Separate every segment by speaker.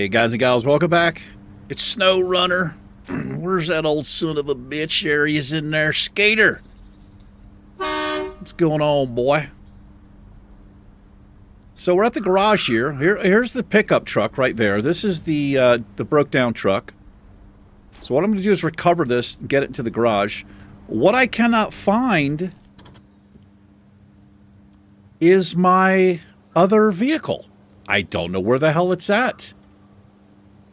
Speaker 1: Hey guys and gals, welcome back. It's SnowRunner. Where's that old son of a bitch? There he is in there. Skater! What's going on, boy? So we're at the garage here. Here's the pickup truck right there. This is the broke down truck. So what I'm going to do is recover this and get it into the garage. What I cannot find is my other vehicle. I don't know where the hell it's at.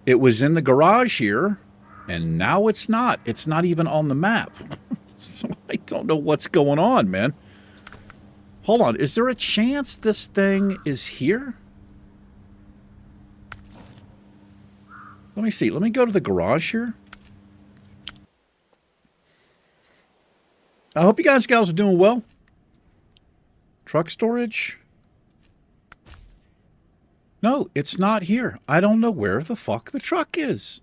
Speaker 1: It was in the garage here, and now it's not. It's not even on the map. So I don't know what's going on, man. Hold on. Is there a chance this thing is here? Let me see. Let me go to the garage here. I hope you guys and gals are doing well. Truck storage. No, it's not here. I don't know where the fuck the truck is.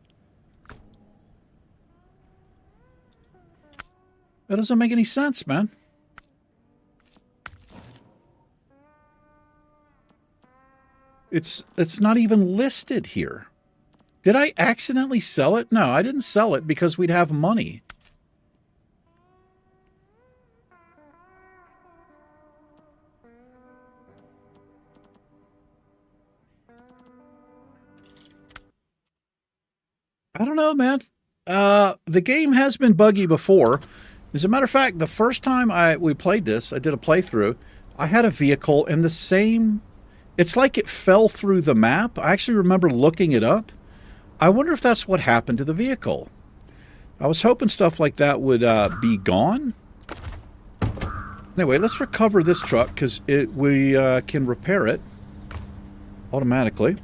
Speaker 1: That doesn't make any sense, man. It's not even listed here. Did I accidentally sell it? No, I didn't sell it because we'd have money. I don't know, man. The game has been buggy before. As a matter of fact, the first time we played this, I did a playthrough, I had a vehicle in the same... It's like it fell through the map. I actually remember looking it up. I wonder if that's what happened to the vehicle. I was hoping stuff like that would be gone. Anyway, let's recover this truck because we can repair it automatically.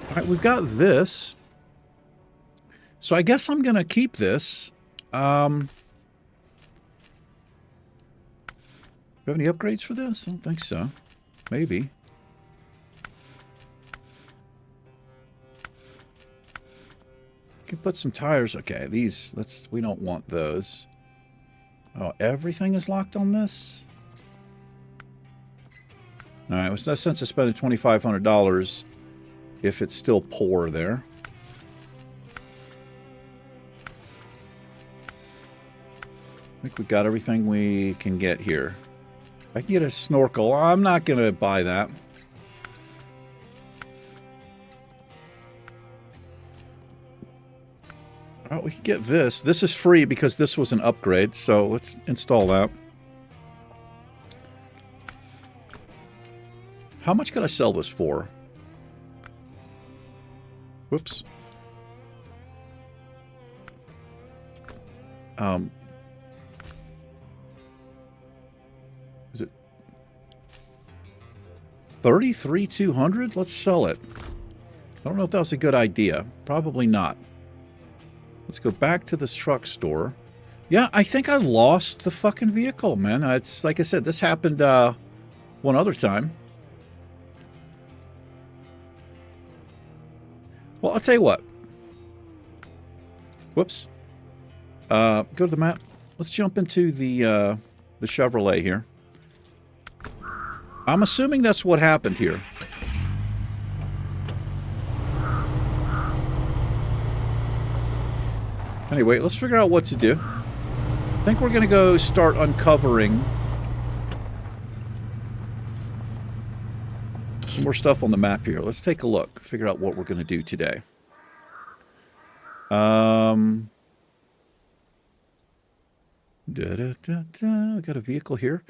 Speaker 1: All right, we've got this. So I guess I'm going to keep this. We have any upgrades for this? I don't think so. Maybe. You can put some tires. Okay, these, we don't want those. Oh, everything is locked on this? Alright, it was no sense of spending $2,500 if it's still poor there. I think we got everything we can get here. I can get a snorkel. I'm not going to buy that. Oh, we can get this. This is free because this was an upgrade, so let's install that. How much could I sell this for? Whoops. Is it 33,200? Let's sell it. I don't know if that was a good idea. Probably not. Let's go back to this truck store. Yeah, I think I lost the fucking vehicle, man. It's like I said, this happened one other time. Well, I'll tell you what. Whoops. Go to the map. Let's jump into the Chevrolet here. I'm assuming that's what happened here. Anyway, let's figure out what to do. I think we're going to go start uncovering some more stuff on the map here. Let's take a look. Figure out what we're going to do today. We got a vehicle here.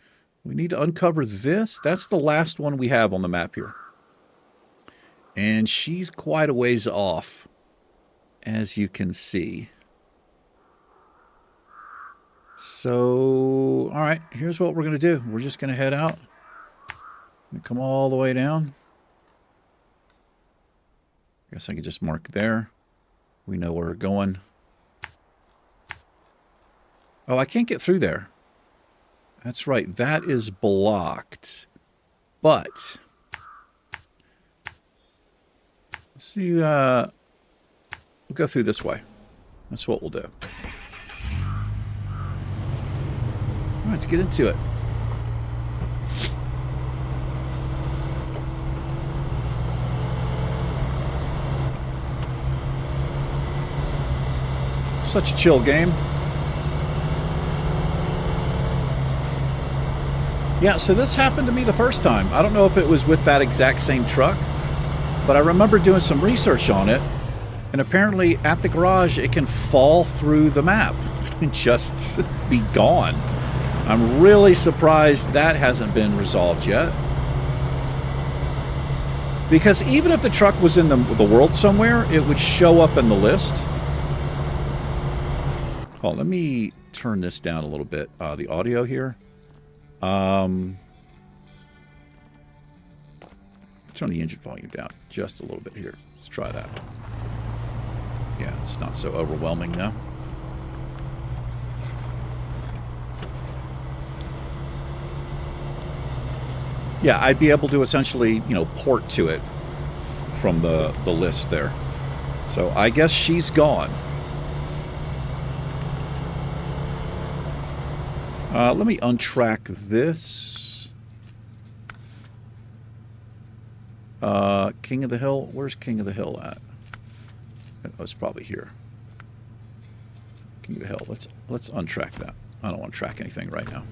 Speaker 1: We need to uncover this. That's the last one we have on the map here. And she's quite a ways off, as you can see. So, all right, here's what we're going to do. We're just going to head out. Come all the way down. I guess I can just mark there. We know where we're going. Oh, I can't get through there. That's right. That is blocked. But let's see. We'll go through this way. That's what we'll do. All right, let's get into it. Such a chill game. Yeah, so this happened to me the first time. I don't know if it was with that exact same truck, but I remember doing some research on it, and apparently at the garage it can fall through the map and just be gone. I'm really surprised that hasn't been resolved yet. Because even if the truck was in the world somewhere, it would show up in the list. Oh, let me turn this down a little bit, the audio here. Turn the engine volume down just a little bit here. Let's try that. Yeah, it's not so overwhelming now. Yeah, I'd be able to essentially, you know, port to it from the list there. So I guess she's gone. Let me untrack this. King of the Hill. Where's King of the Hill at? Oh, it's probably here. King of the Hill. Let's untrack that. I don't want to track anything right now.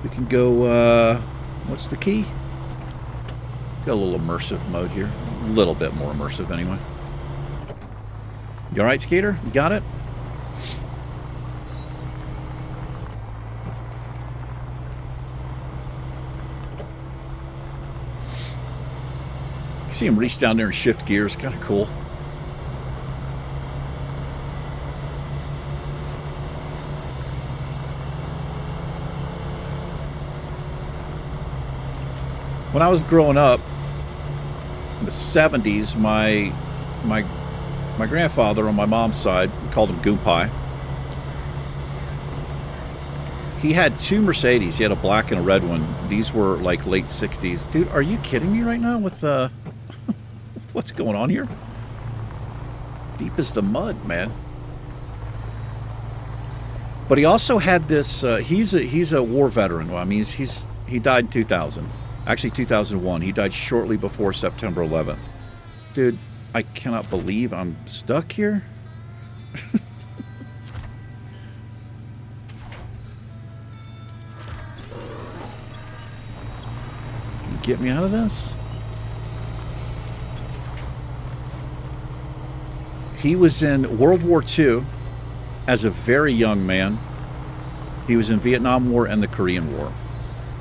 Speaker 1: We can go. What's the key? Got a little immersive mode here. A little bit more immersive, anyway. You all right, Skater? You got it? You see him reach down there and shift gears. Kind of cool. When I was growing up in the 70s, my grandfather on my mom's side, we called him Goompai. He had two Mercedes. He had a black and a red one. These were like late 60s. Dude, are you kidding me right now with what's going on here? Deep as the mud, man. But he also had this, he's a war veteran. Well, I mean, he died in 2000. Actually, 2001. He died shortly before September 11th. Dude, I cannot believe I'm stuck here. Can you get me out of this? He was in World War II as a very young man. He was in Vietnam War and the Korean War.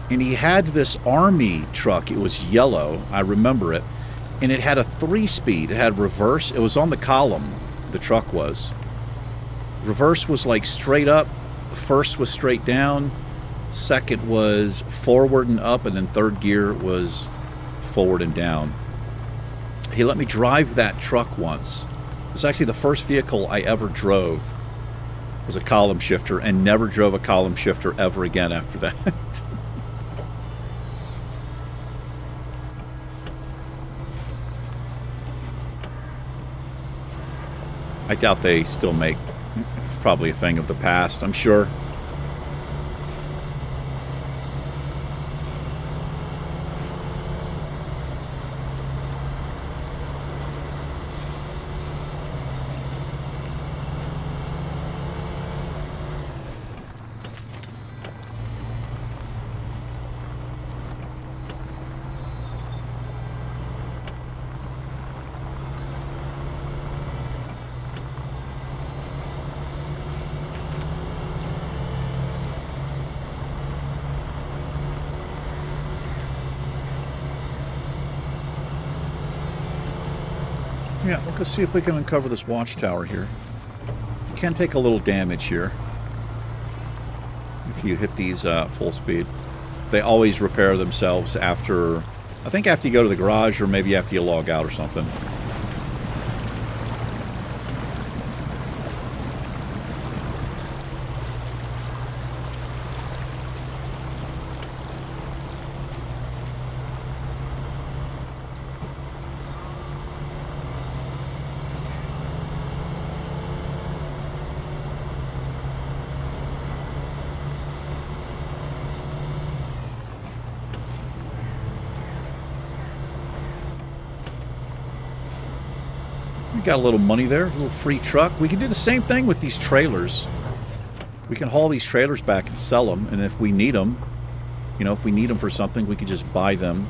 Speaker 1: And he had this army truck. It was yellow. I remember it. And it had a 3-speed. It had reverse. It was on the column, the truck was. Reverse was like straight up. First was straight down. Second was forward and up. And then third gear was forward and down. He let me drive that truck once. It was actually the first vehicle I ever drove. It was a column shifter, and never drove a column shifter ever again after that. I doubt they still make. It's probably a thing of the past, I'm sure. Yeah, we'll go see if we can uncover this watchtower here. You can take a little damage here if you hit these full speed. They always repair themselves after, I think after you go to the garage, or maybe after you log out or something. We got a little money there, a little free truck. We can do the same thing with these trailers. We can haul these trailers back and sell them, and if we need them, you know, if we need them for something, we can just buy them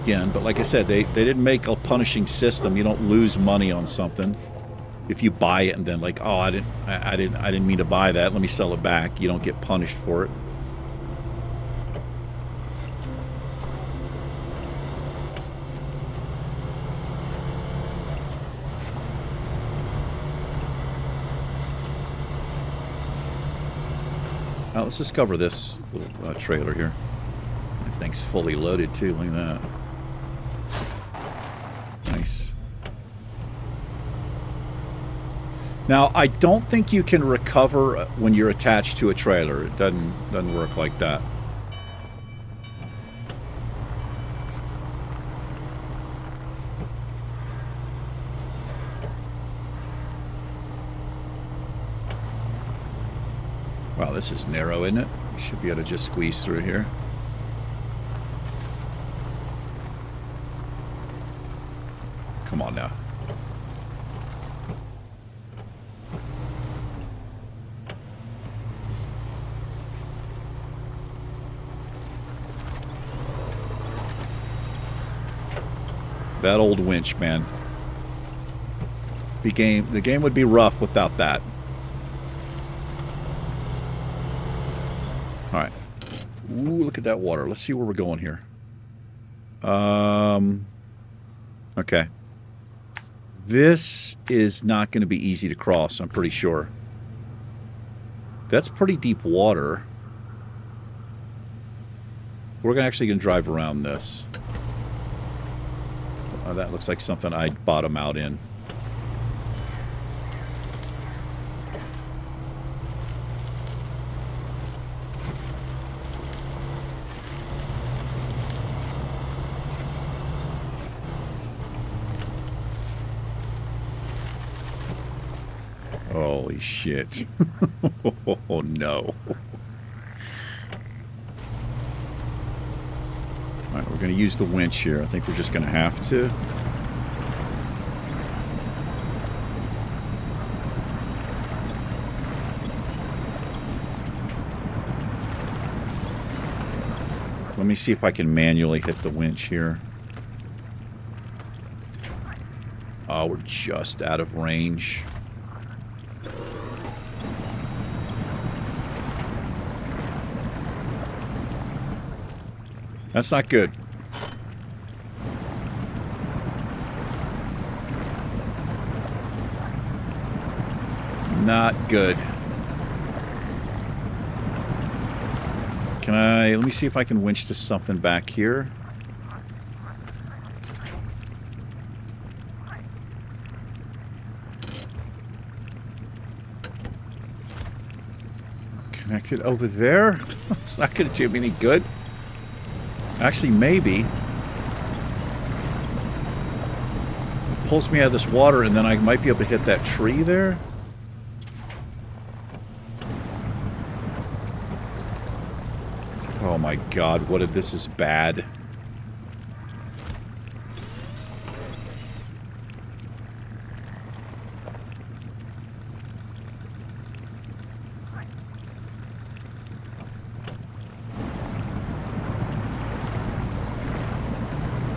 Speaker 1: again. But like I said, they didn't make a punishing system. You don't lose money on something if you buy it and then like, oh, I didn't mean to buy that. Let me sell it back. You don't get punished for it. Let's discover this little trailer here. That thing's fully loaded too. Look at that. Nice. Now, I don't think you can recover when you're attached to a trailer. It doesn't work like that. Wow, this is narrow, isn't it? You should be able to just squeeze through here. Come on now. That old winch, man. The game would be rough without that. All right. Ooh, look at that water. Let's see where we're going here. Okay. This is not going to be easy to cross, I'm pretty sure. That's pretty deep water. We're actually going to drive around this. That looks like something I'd bottom out in. Holy shit. Oh no. Alright, we're going to use the winch here. I think we're just going to have to. Let me see if I can manually hit the winch here. Oh, we're just out of range. That's not good. Not good. Let me see if I can winch to something back here. Connected over there? It's not going to do me any good. Actually, maybe. It pulls me out of this water, and then I might be able to hit that tree there. Oh my god, what if this is bad?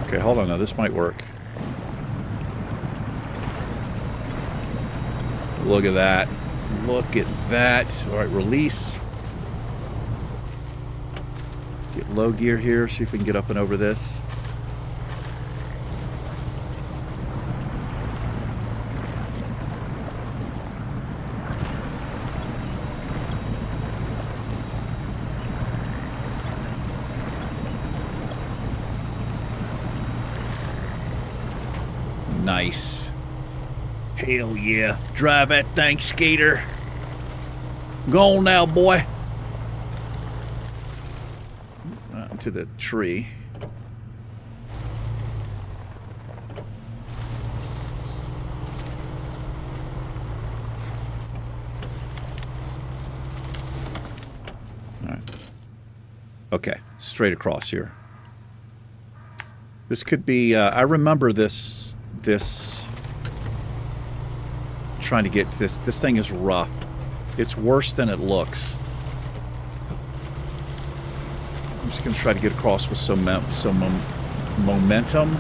Speaker 1: Okay, hold on now, this might work. Look at that. Look at that. Alright, release. Get low gear here, see if we can get up and over this. Nice. Hell yeah. Drive that thing, skater. Go on now, boy. To the tree. All right. Okay, straight across here. This could be. I remember this trying to get this. This thing is rough. It's worse than it looks. I'm just going to try to get across with some momentum.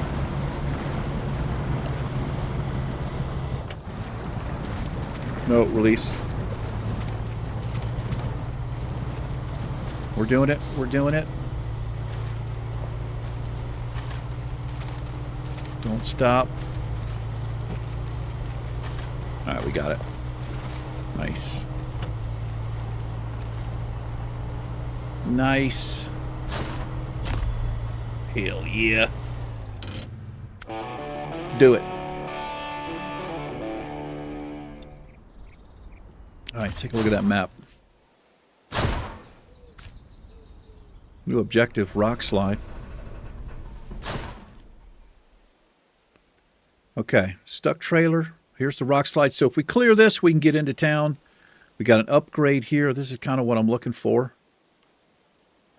Speaker 1: No, release. We're doing it. We're doing it. Don't stop. Alright, we got it. Nice. Nice. Hell yeah. Do it. Alright, take a look at that map. New objective, rock slide. Okay, stuck trailer. Here's the rock slide. So if we clear this, we can get into town. We got an upgrade here. This is kind of what I'm looking for.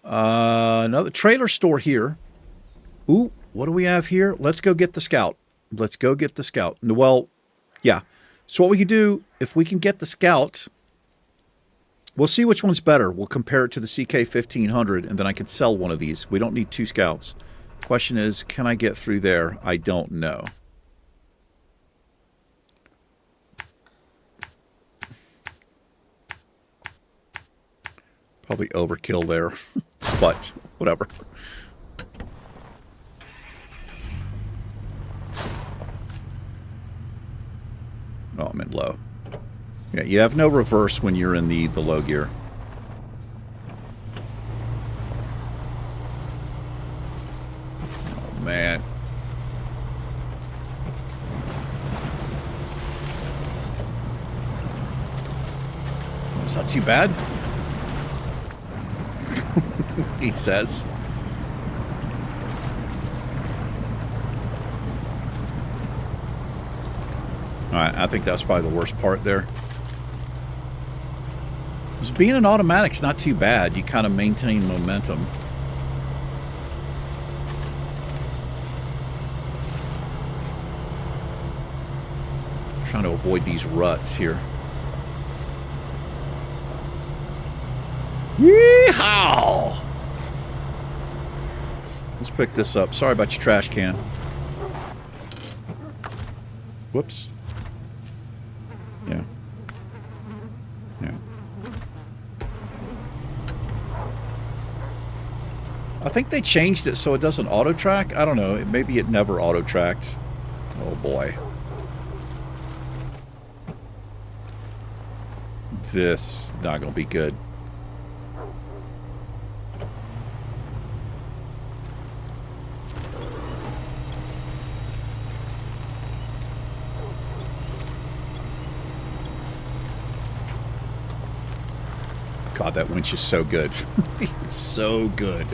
Speaker 1: Another trailer store here. Ooh, what do we have here? Let's go get the scout. Let's go get the scout. Well, yeah. So what we can do, if we can get the scout, we'll see which one's better. We'll compare it to the CK-1500, and then I can sell one of these. We don't need 2 scouts. Question is, can I get through there? I don't know. Probably overkill there, but whatever. Oh, I'm in low. Yeah, you have no reverse when you're in the low gear. Oh, man. It's not too bad. He says. Alright, I think that's probably the worst part there. Because being an automatic's not too bad. You kind of maintain momentum. I'm trying to avoid these ruts here. Yeehaw! Let's pick this up. Sorry about your trash can. Whoops. Yeah. Yeah. I think they changed it so it doesn't auto-track. I don't know. Maybe it never auto-tracked. Oh boy. This not gonna be good. God, that winch is so good. It's so good.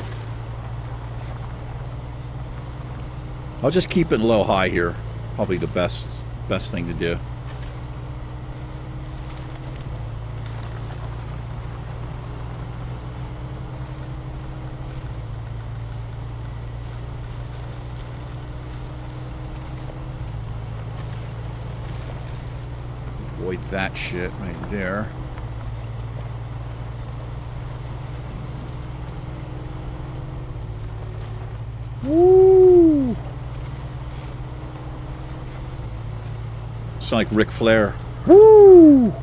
Speaker 1: I'll just keep it low high here. Probably the best thing to do. Avoid that shit right there. Woo! Sound like Ric Flair. Woo!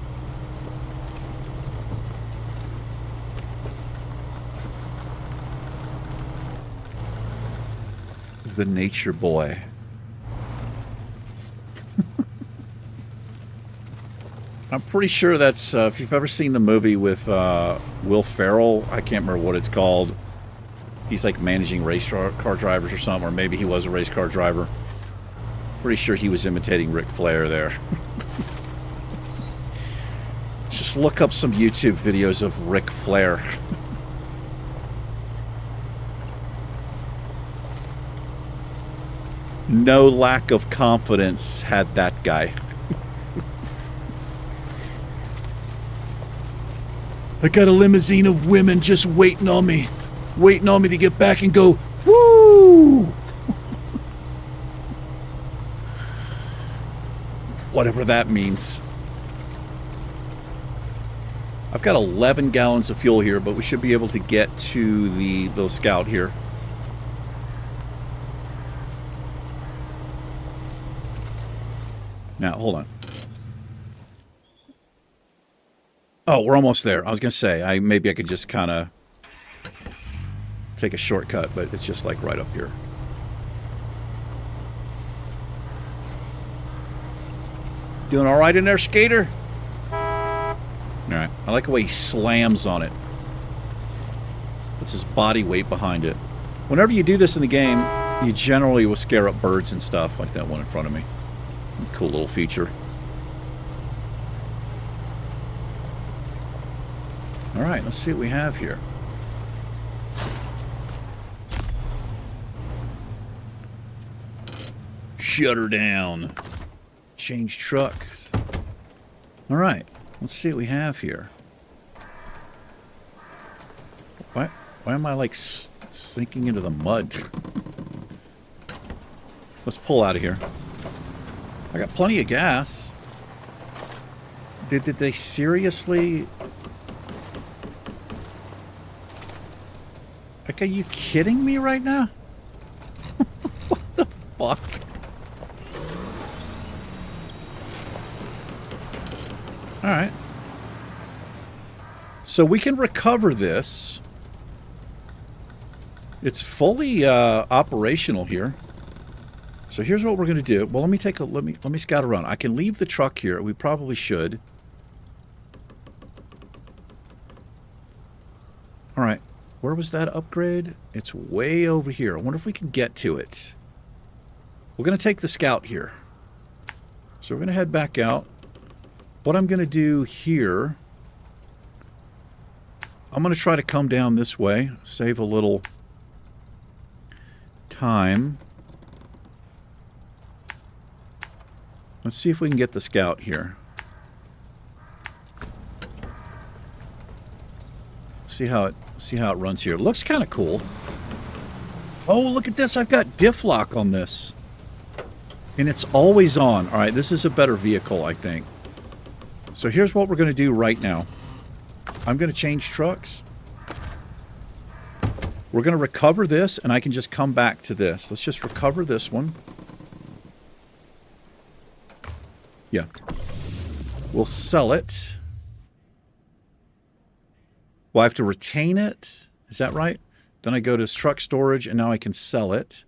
Speaker 1: The nature boy. I'm pretty sure that's, if you've ever seen the movie with Will Ferrell, I can't remember what it's called. He's like managing race car drivers or something, or maybe he was a race car driver. Pretty sure he was imitating Ric Flair there. Just look up some YouTube videos of Ric Flair. No lack of confidence had that guy. I got a limousine of women just waiting on me to get back and go, woo! Whatever that means. I've got 11 gallons of fuel here, but we should be able to get to the little scout here. Now, hold on. Oh, we're almost there. I was going to say, maybe I could just kind of take a shortcut, but it's just like right up here. Doing all right in there, skater? All right. I like the way he slams on it. Puts his body weight behind it. Whenever you do this in the game, you generally will scare up birds and stuff, like that one in front of me. Cool little feature. All right, let's see what we have here. Shut her down. Change trucks. All right, let's see what we have here. Why am I like sinking into the mud? Let's pull out of here. I got plenty of gas. Did they seriously? Like, are you kidding me right now? What the fuck? Alright. So we can recover this. It's fully operational here. So here's what we're going to do. Well, let me scout around. I can leave the truck here. We probably should. Alright. Where was that upgrade? It's way over here. I wonder if we can get to it. We're going to take the scout here. So we're going to head back out. What I'm going to do here, I'm going to try to come down this way. Save a little time. Let's see if we can get the scout here. See how it runs here. It looks kind of cool. Oh, look at this. I've got diff lock on this. And it's always on. All right, this is a better vehicle, I think. So here's what we're going to do right now. I'm going to change trucks. We're going to recover this, and I can just come back to this. Let's just recover this one. Yeah. We'll sell it. Well, I have to retain it. Is that right? Then I go to truck storage, and now I can sell it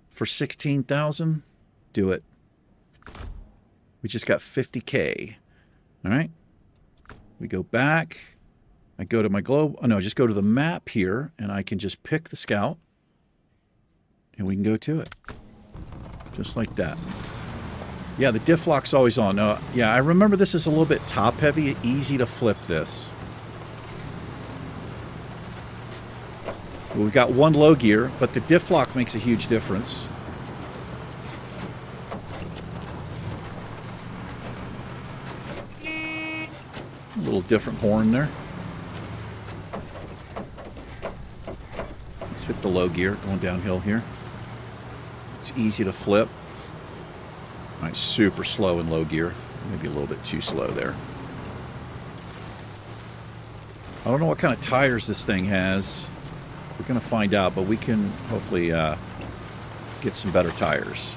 Speaker 1: for $16,000. Do it. We just got 50K. All right. We go back. I go to my globe. Oh, no, just go to the map here, and I can just pick the scout, and we can go to it. Just like that. Yeah, the diff lock's always on. Yeah, I remember this is a little bit top-heavy. Easy to flip this. Well, we've got one low gear, but the diff lock makes a huge difference. A little different horn there. Let's hit the low gear, going downhill here. It's easy to flip. All right, super slow in low gear. Maybe a little bit too slow there. I don't know what kind of tires this thing has. We're going to find out, but we can hopefully get some better tires.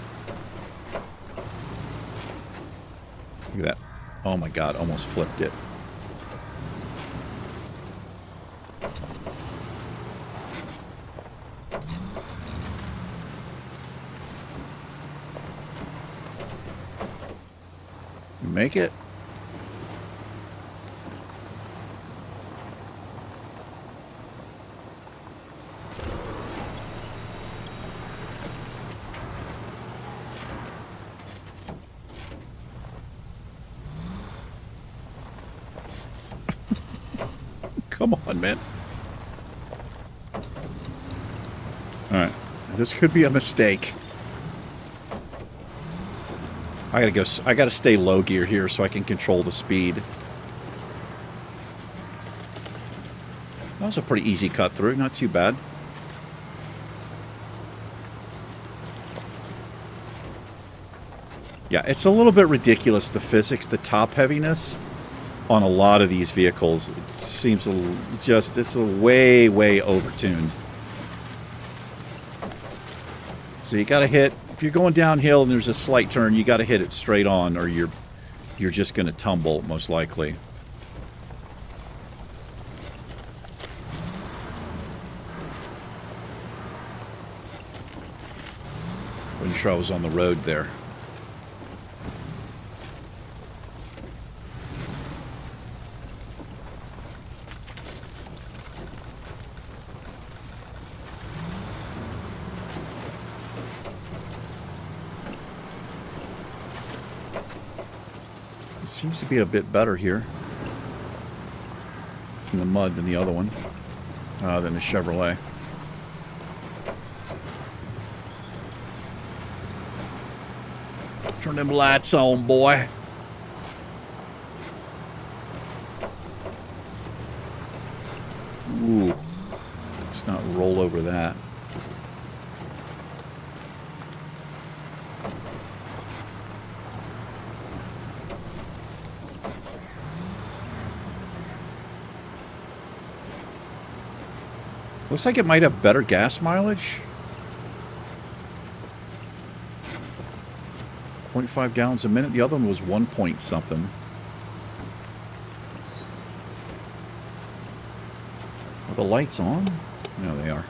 Speaker 1: Look at that. Oh my God, almost flipped it. Make it. Come on, man. All right. This could be a mistake. I gotta stay low gear here so I can control the speed. That was a pretty easy cut through, not too bad. Yeah, it's a little bit ridiculous, the physics, the top heaviness. on a lot of these vehicles. It seems it's a way, way overtuned. So you got to hit, if you're going downhill and there's a slight turn, you got to hit it straight on, or you're just going to tumble, most likely. Wasn't sure I was on the road there. It seems to be a bit better here in the mud than the other one, than the Chevrolet. Turn them lights on, boy. Ooh. Let's not roll over that. Looks like it might have better gas mileage. 0.5 gallons a minute. The other one was 1 point something. Are the lights on? No, they are.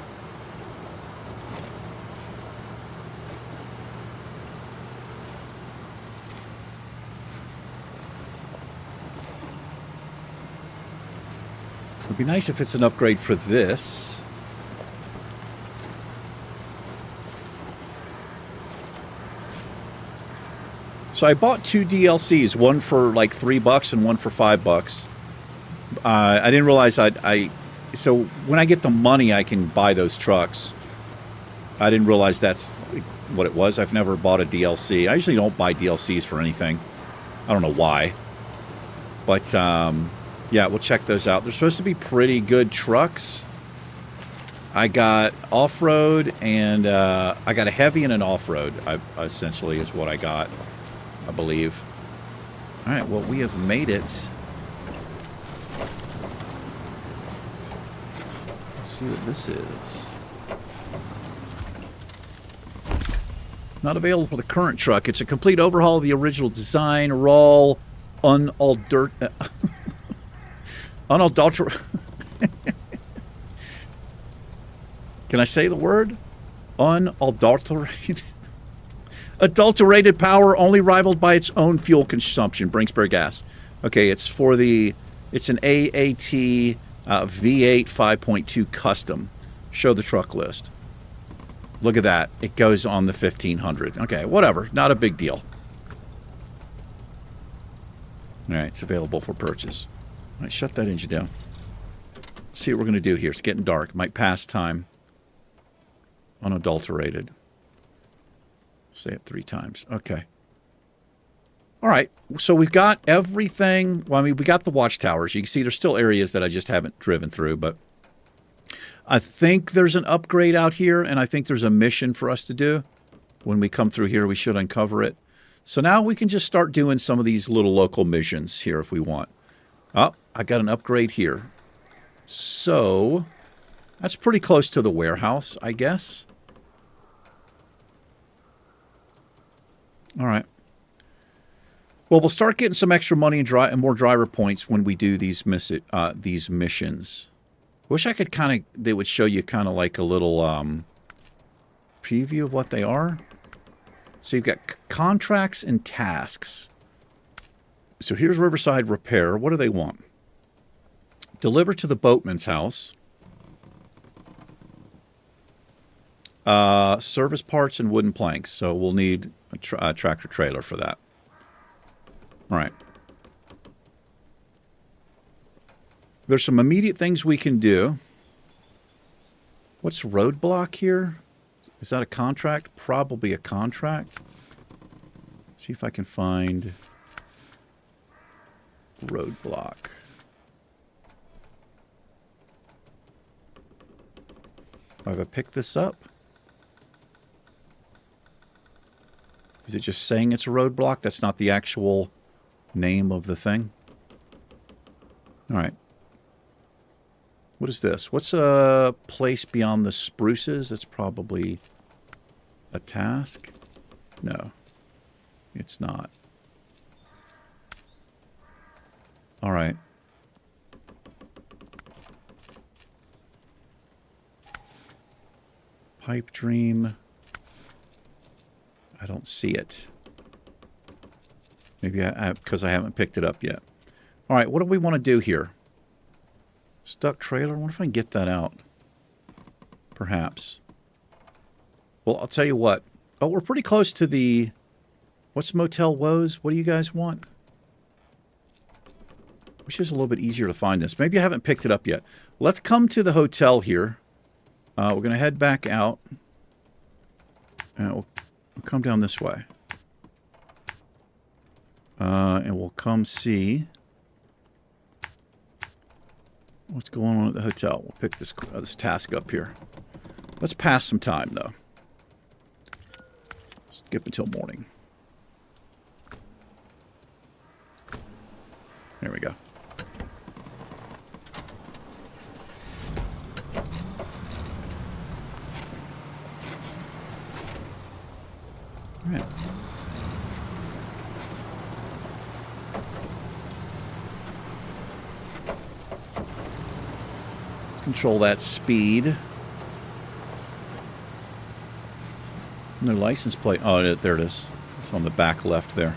Speaker 1: It would be nice if it's an upgrade for this. So I bought 2 DLCs, one for like $3 and one for $5. I didn't realize so when I get the money, I can buy those trucks. I didn't realize that's what it was. I've never bought a DLC. I usually don't buy DLCs for anything. I don't know why. But, yeah, we'll check those out. They're supposed to be pretty good trucks. I got off-road and I got a heavy and an off-road, essentially, is what I got, I believe. All right, well, we have made it. Let's see what this is. Not available for the current truck. It's a complete overhaul of the original design, raw, unadulterated. Can I say the word? Unadulterated. Adulterated power only rivaled by its own fuel consumption. Brinksbury gas. Okay, it's for the. It's an AAT V8 5.2 custom. Show the truck list. Look at that. It goes on the 1500. Okay, whatever. Not a big deal. All right, it's available for purchase. All right, shut that engine down. See what we're going to do here. It's getting dark. Might pass time. Unadulterated. Say it 3 times. Okay. All right. So we've got everything. Well, I mean, we got the watchtowers. You can see there's still areas that I just haven't driven through, but I think there's an upgrade out here, and I think there's a mission for us to do. When we come through here, we should uncover it. So now we can just start doing some of these little local missions here if we want. Oh, I got an upgrade here. So that's pretty close to the warehouse, I guess. All right. Well, we'll start getting some extra money and more driver points when we do these missions. Wish I could they would show you kind of like a little preview of what they are. So you've got contracts and tasks. So here's Riverside Repair. What do they want? Deliver to the boatman's house. Service parts and wooden planks. So we'll need a tractor trailer for that. All right. There's some immediate things we can do. What's roadblock here? Is that a contract? Probably a contract. See if I can find roadblock. Have I picked this up? Is it just saying it's a roadblock? That's not the actual name of the thing? All right. What is this? What's a place beyond the spruces? That's probably a task. No, it's not. All right. Pipe dream. I don't see it. Maybe because I haven't picked it up yet. All right, what do we want to do here? Stuck trailer? I wonder if I can get that out. Perhaps. Well, I'll tell you what. Oh, we're pretty close to the... What's Motel Woes? What do you guys want? Wish it was a little bit easier to find this. Maybe I haven't picked it up yet. Let's come to the hotel here. We're going to head back out. And we'll come down this way. And we'll come see what's going on at the hotel. We'll pick this task up here. Let's pass some time, though. Skip until morning. There we go. All right. Let's control that speed. No license plate. Oh, there it is. It's on the back left there.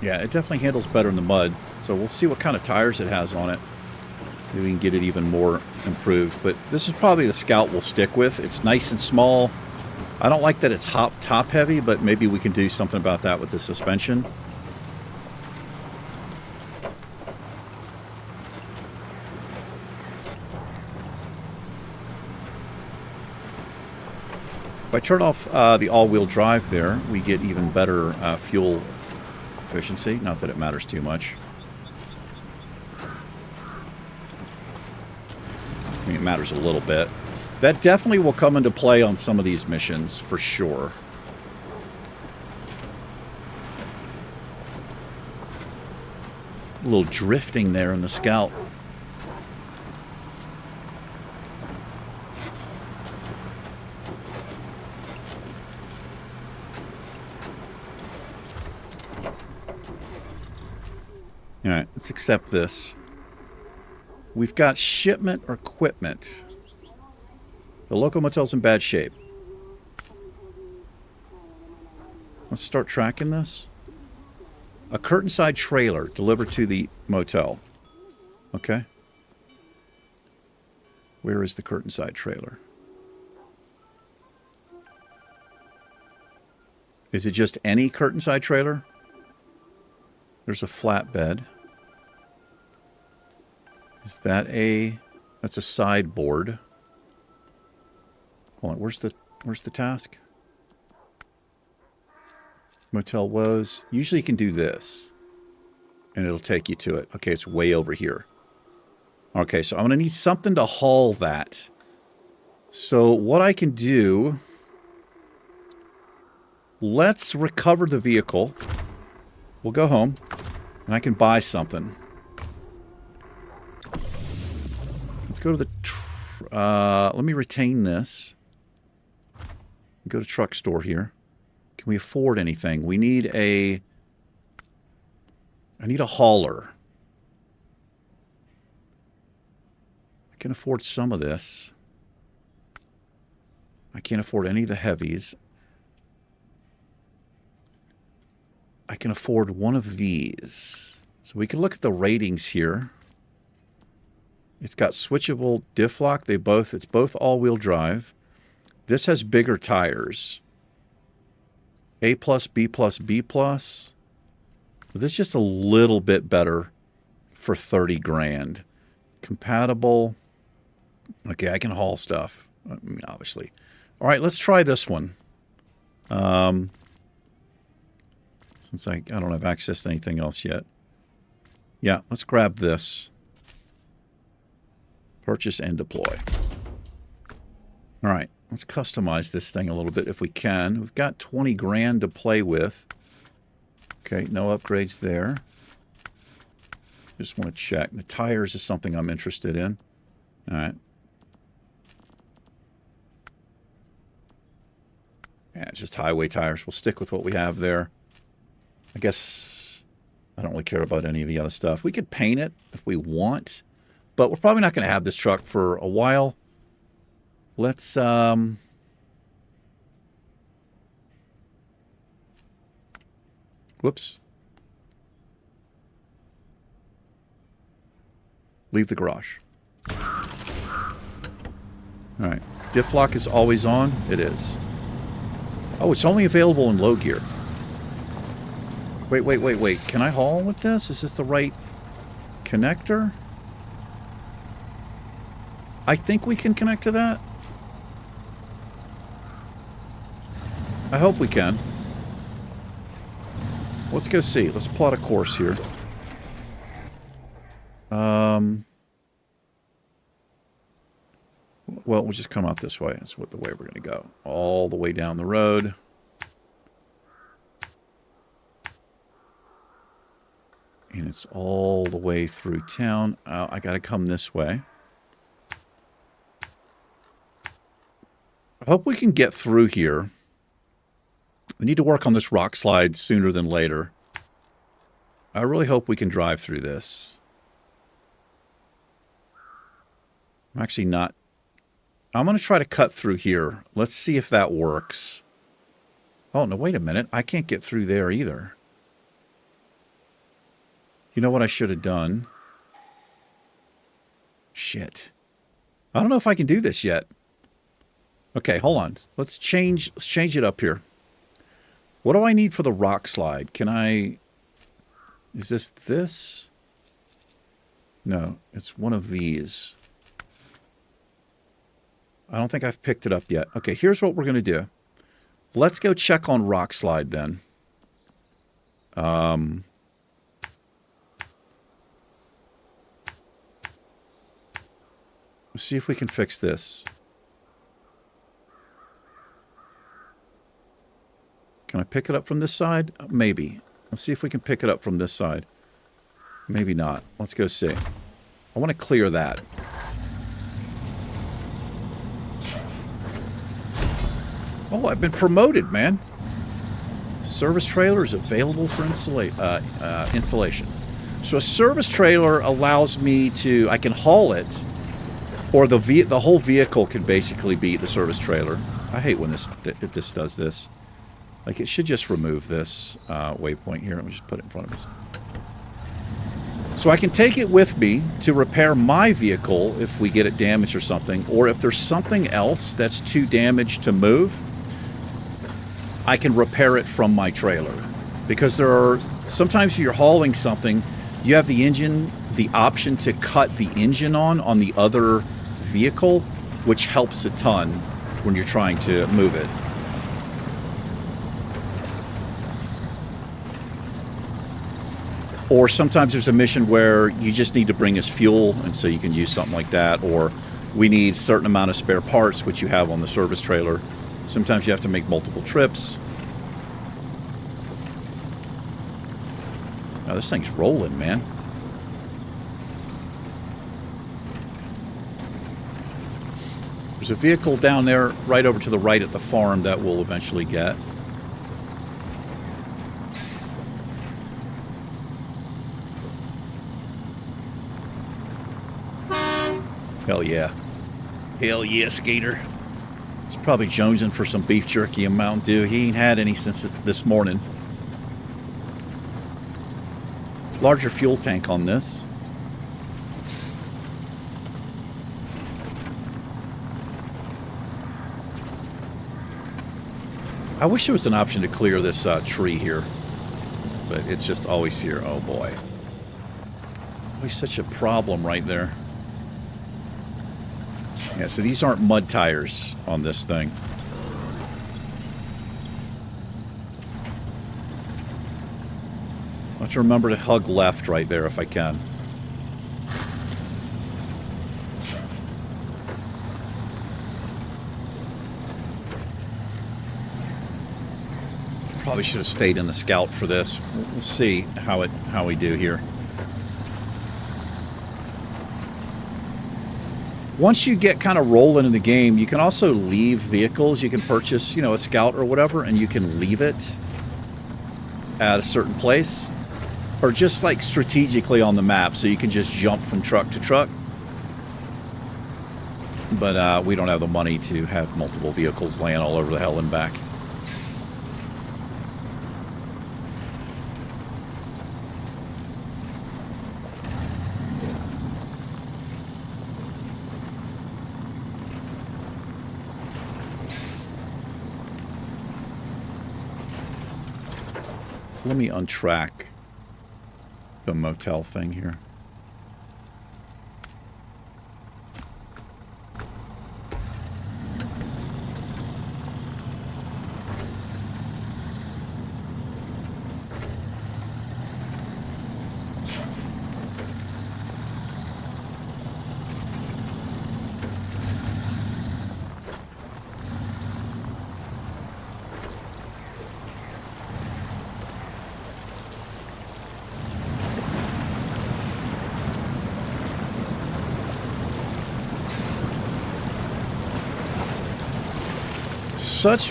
Speaker 1: Yeah, it definitely handles better in the mud. So we'll see what kind of tires it has on it. Maybe we can get it even more improved. But this is probably the Scout we'll stick with. It's nice and small. I don't like that it's top heavy, but maybe we can do something about that with the suspension. If I turn off the all-wheel drive there, we get even better fuel efficiency. Not that it matters too much. I mean, it matters a little bit. That definitely will come into play on some of these missions, for sure. A little drifting there in the Scout. All right, let's accept this. We've got shipment or equipment. The local motel's in bad shape. Let's start tracking this. A curtain-side trailer delivered to the motel. Okay. Where is the curtain-side trailer? Is it just any curtain-side trailer? There's a flatbed. Is that that's a sideboard. Hold on, where's the task? Motel Woes. Usually you can do this. And it'll take you to it. Okay, it's way over here. Okay, so I'm going to need something to haul that. So what I can do... Let's recover the vehicle. We'll go home. And I can buy something. Let's go to the... let me retain this. Go to truck store here. Can we afford anything? We need a... I need a hauler. I can afford some of this. I can't afford any of the heavies. I can afford one of these. So we can look at the ratings here. It's got switchable diff lock. It's both all-wheel drive. This has bigger tires. A+, B+, B+. This is just a little bit better for 30 grand. Compatible. Okay, I can haul stuff. I mean, obviously. All right, let's try this one. Since I don't have access to anything else yet. Yeah, let's grab this. Purchase and deploy. All right, let's customize this thing a little bit if we can. We've got 20 grand to play with. Okay, no upgrades there. Just want to check. The tires is something I'm interested in. All right. Yeah, it's just highway tires. We'll stick with what we have there. I guess I don't really care about any of the other stuff. We could paint it if we want, but we're probably not going to have this truck for a while. Let's whoops. Leave the garage. All right. Diff lock is always on. It is. Oh, it's only available in low gear. Wait. Can I haul with this? Is this the right connector? I think we can connect to that. I hope we can. Let's go see. Let's plot a course here. Well, we'll just come out this way. That's the way we're going to go. All the way down the road. And it's all the way through town. I got to come this way. I hope we can get through here. We need to work on this rock slide sooner than later. I really hope we can drive through this. I'm actually not... I'm going to try to cut through here. Let's see if that works. Oh, no, wait a minute. I can't get through there either. You know what I should have done? Shit. I don't know if I can do this yet. Okay, hold on. Let's change it up here. What do I need for the rock slide? Can I... Is this? No, it's one of these. I don't think I've picked it up yet. Okay, here's what we're going to do. Let's go check on rock slide then. Let's see if we can fix this. Can I pick it up from this side? Maybe. Let's see if we can pick it up from this side. Maybe not. Let's go see. I want to clear that. Oh, I've been promoted, man. Service trailer is available for installation. So a service trailer allows me to... I can haul it, or the whole vehicle can basically be the service trailer. I hate when this does this. Like, it should just remove this waypoint here. Let me just put it in front of us. So I can take it with me to repair my vehicle if we get it damaged or something. Or if there's something else that's too damaged to move, I can repair it from my trailer. Because there are... Sometimes you're hauling something, you have the option to cut the engine on the other vehicle, which helps a ton when you're trying to move it. Or sometimes there's a mission where you just need to bring us fuel, and so you can use something like that. Or we need a certain amount of spare parts, which you have on the service trailer. Sometimes you have to make multiple trips. Now this thing's rolling, man. There's a vehicle down there right over to the right at the farm that we'll eventually get. Hell yeah. Hell yeah, skater. He's probably jonesing for some beef jerky and Mountain Dew. He ain't had any since this morning. Larger fuel tank on this. I wish there was an option to clear this tree here. But it's just always here. Oh boy. Always such a problem right there. Yeah, so these aren't mud tires on this thing. have to remember to hug left right there if I can. Probably should have stayed in the Scout for this. We'll see how we do here. Once you get kind of rolling in the game, you can also leave vehicles. You can purchase, you know, a Scout or whatever, and you can leave it at a certain place, or just like strategically on the map, so you can just jump from truck to truck. But we don't have the money to have multiple vehicles laying all over the hell and back. Let me untrack the motel thing here.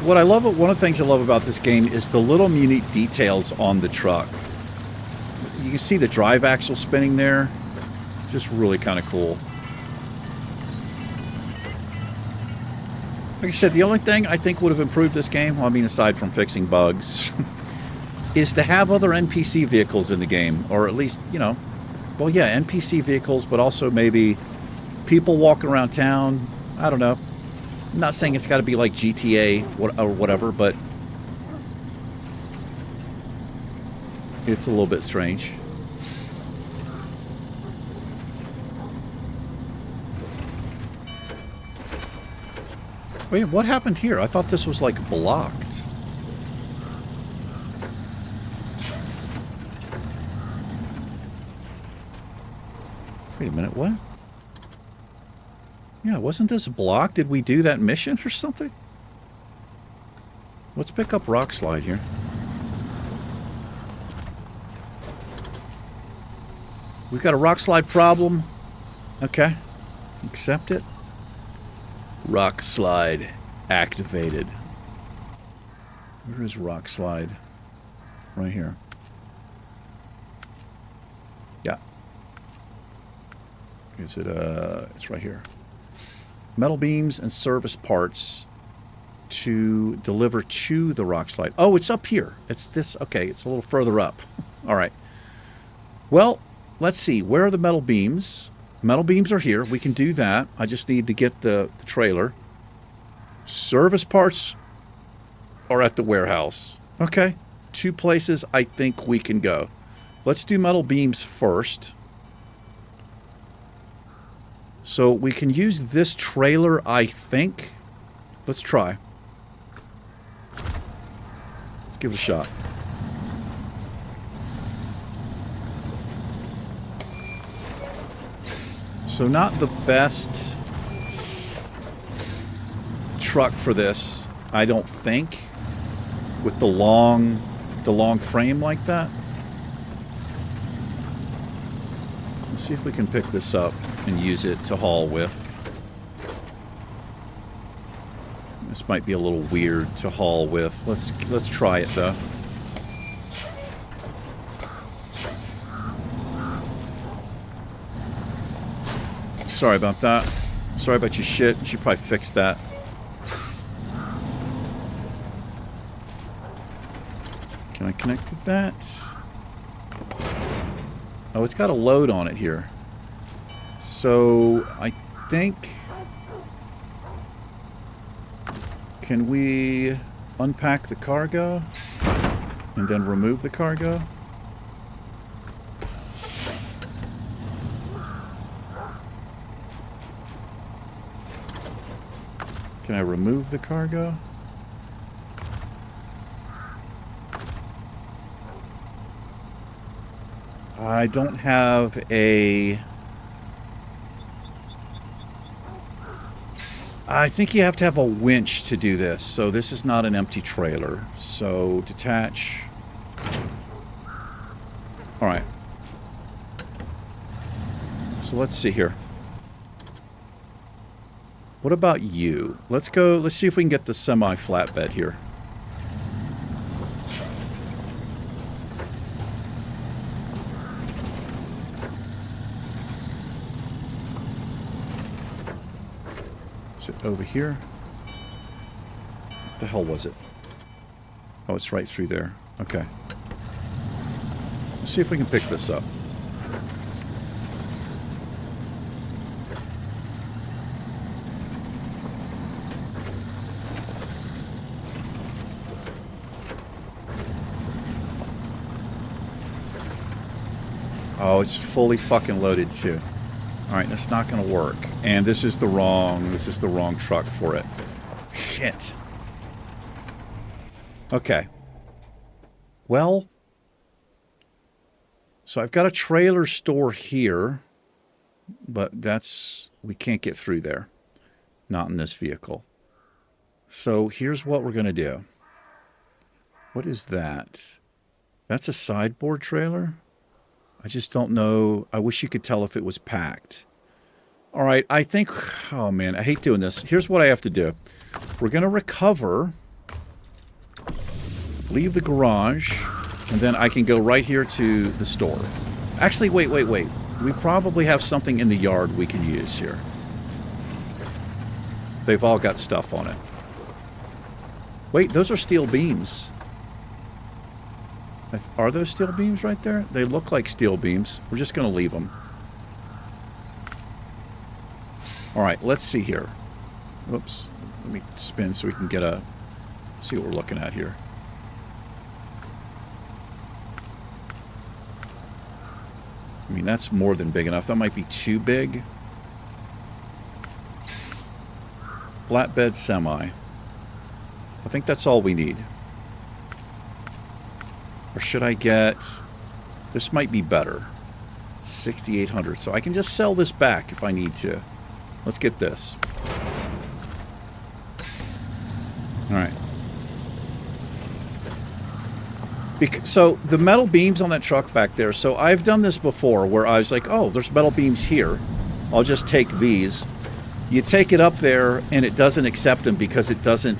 Speaker 1: What I love, one of the things I love about this game is the little unique details on the truck. You can see the drive axle spinning there. Just really kind of cool. Like I said, the only thing I think would have improved this game, well, I mean, aside from fixing bugs, is to have other NPC vehicles in the game. Or at least, you know, well, yeah, NPC vehicles, but also maybe people walking around town. I don't know. I'm not saying it's got to be like GTA or whatever, but it's a little bit strange. Wait, what happened here? I thought this was like blocked. Wait a minute, what? Yeah, wasn't this blocked? Did we do that mission or something? Let's pick up Rock Slide here. We've got a Rock Slide problem. Okay. Accept it. Rock Slide activated. Where is Rock Slide? Right here. Yeah. Is it, it's right here. Metal beams and service parts to deliver to the Rock Slide. Oh, it's up here. It's this. Okay, it's a little further up. All right. Well, let's see. Where are the metal beams? Metal beams are here. We can do that. I just need to get the trailer. Service parts are at the warehouse. Okay. 2 places I think we can go. Let's do metal beams first. So we can use this trailer, I think. Let's try. Let's give it a shot. So not the best truck for this, I don't think, with the long frame like that. Let's see if we can pick this up and use it to haul with. This might be a little weird to haul with. Let's try it though. Sorry about that. Sorry about your shit. You should probably fix that. Can I connect to that? Oh, it's got a load on it here. So, I think... Can we unpack the cargo and then remove the cargo? Can I remove the cargo? I don't have a... I think you have to have a winch to do this, so this is not an empty trailer. So, detach. Alright. So let's see here. What about you? Let's go, let's see if we can get the semi-flatbed here. Is it over here? What the hell was it? Oh, it's right through there. Okay. Let's see if we can pick this up. Oh, it's fully fucking loaded too. Alright, that's not gonna work. And this is the wrong truck for it. Shit. Okay. Well, so I've got a trailer store here, but we can't get through there. Not in this vehicle. So here's what we're gonna do. What is that? That's a sideboard trailer? I just don't know. I wish you could tell if it was packed. All right, I think... Oh, man, I hate doing this. Here's what I have to do. We're going to recover. Leave the garage. And then I can go right here to the store. Actually, wait. We probably have something in the yard we can use here. They've all got stuff on it. Wait, those are steel beams. Are those steel beams right there? They look like steel beams. We're just going to leave them. All right, let's see here. Whoops. Let me spin so we can get a... see what we're looking at here. I mean, that's more than big enough. That might be too big. Flatbed semi. I think that's all we need. Or should I get... This might be better. 6,800. So I can just sell this back if I need to. Let's get this. Alright. So the metal beams on that truck back there. So I've done this before where I was like, oh, there's metal beams here. I'll just take these. You take it up there and it doesn't accept them because it doesn't...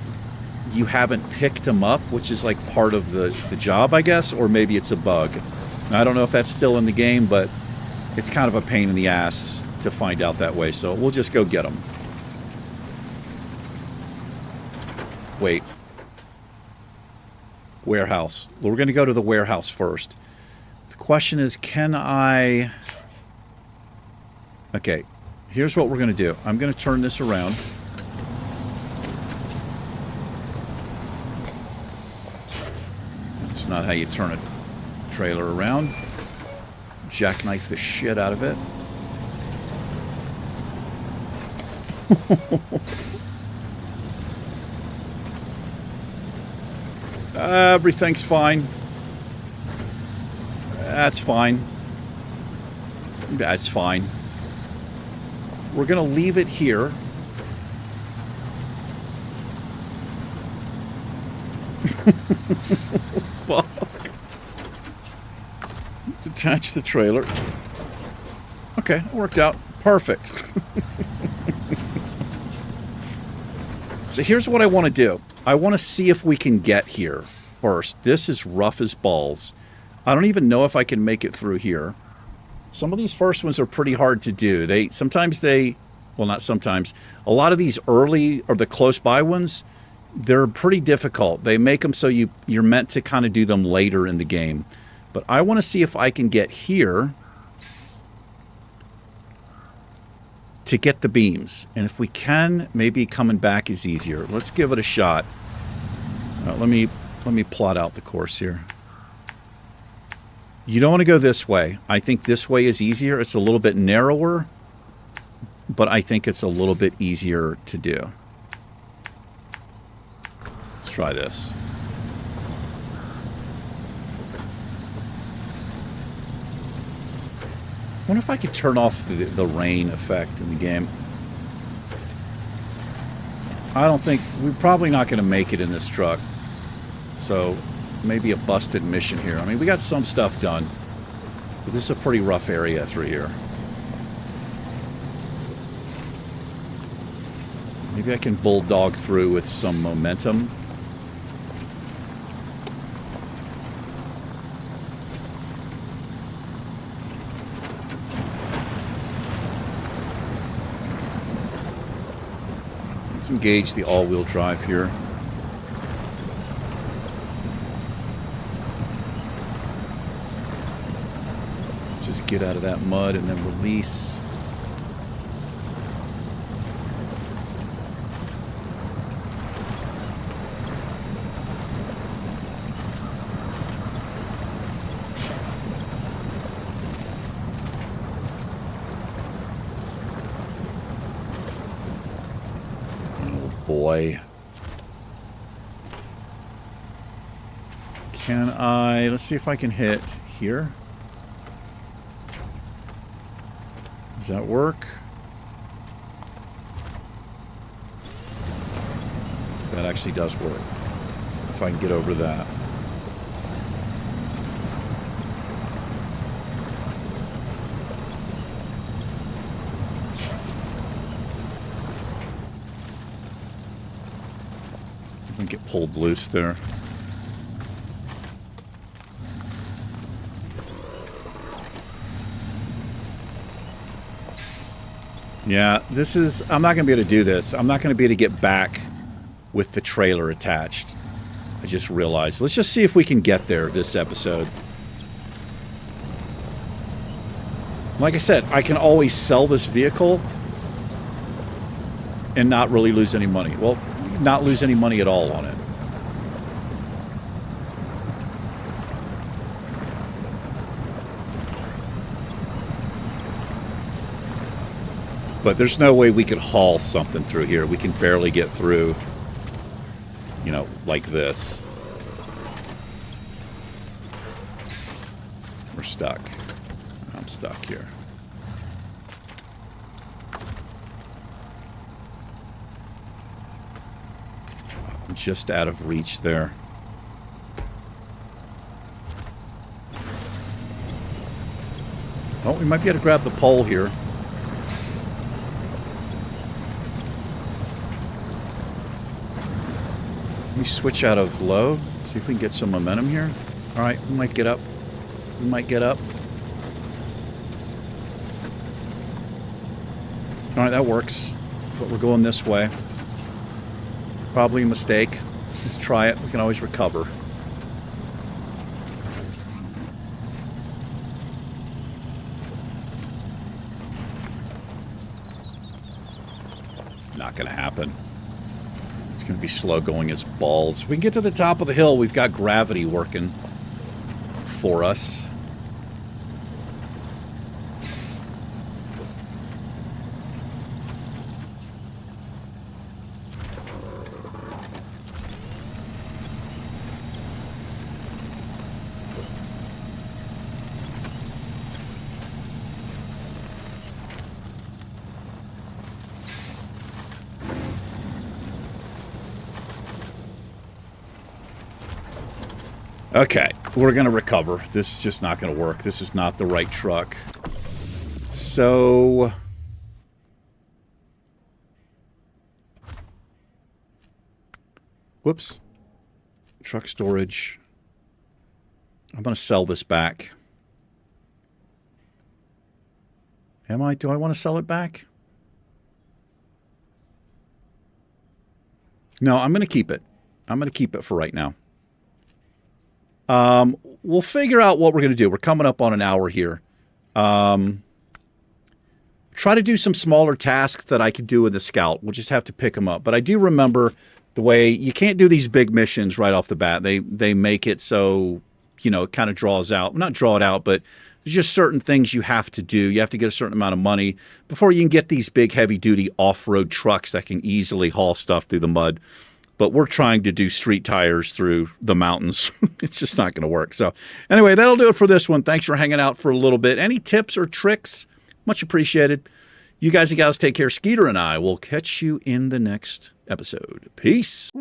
Speaker 1: You haven't picked them up, which is like part of the job, I guess, or maybe it's a bug. Now, I don't know if that's still in the game, but it's kind of a pain in the ass to find out that way, so we'll just go get them. Wait. Warehouse. Well, we're going to go to the warehouse first. The question is, can I... Okay, here's what we're going to do. I'm going to turn this around. That's not how you turn a trailer around. Jackknife the shit out of it. Everything's fine. That's fine. That's fine. We're going to leave it here. Fuck. Detach the trailer. Okay, it worked out. Perfect. So here's what I want to do. I want to see if we can get here first. This is rough as balls. I don't even know if I can make it through here. Some of these first ones are pretty hard to do. Well, not sometimes. A lot of these early or the close by ones, they're pretty difficult. They make them so you're meant to kind of do them later in the game. But I want to see if I can get here to get the beams. And if we can, maybe coming back is easier. Let's give it a shot. Let me plot out the course here. You don't want to go this way. I think this way is easier. It's a little bit narrower, but I think it's a little bit easier to do. Let's try this. I wonder if I could turn off the rain effect in the game. I don't think... We're probably not going to make it in this truck. So, maybe a busted mission here. I mean, we got some stuff done. But this is a pretty rough area through here. Maybe I can bulldog through with some momentum. Let's engage the all-wheel drive here. Just get out of that mud and then release. Boy. Can I... Let's see if I can hit here. Does that work? That actually does work. If I can get over that. Get pulled loose there. Yeah, this is... I'm not going to be able to do this. I'm not going to be able to get back with the trailer attached. I just realized. Let's just see if we can get there this episode. Like I said, I can always sell this vehicle and not really lose any money. Well, not lose any money at all on it. But there's no way we could haul something through here. We can barely get through, you know, like this. We're stuck. I'm stuck here. Just out of reach there. Oh, we might be able to grab the pole here. Let me switch out of low. See if we can get some momentum here. Alright, we might get up. We might get up. Alright, that works. But we're going this way. Probably a mistake. Let's try it. We can always recover. Not going to happen. It's going to be slow going as balls. We can get to the top of the hill. We've got gravity working for us. Okay, we're going to recover. This is just not going to work. This is not the right truck. So... Whoops. Truck storage. I'm going to sell this back. Am I? Do I want to sell it back? No, I'm going to keep it. I'm going to keep it for right now. We'll figure out what we're going to do. We're coming up on an hour here. Try to do some smaller tasks that I could do in the Scout. We'll just have to pick them up. But I do remember the way you can't do these big missions right off the bat. They make it so, you know, it kind of draws out. Not draw it out, but there's just certain things you have to do. You have to get a certain amount of money before you can get these big heavy-duty off-road trucks that can easily haul stuff through the mud. but we're trying to do street tires through the mountains. It's just not going to work. So anyway, that'll do it for this one. Thanks for hanging out for a little bit. Any tips or tricks? Much appreciated. You guys and gals take care. Skeeter and I will catch you in the next episode. Peace.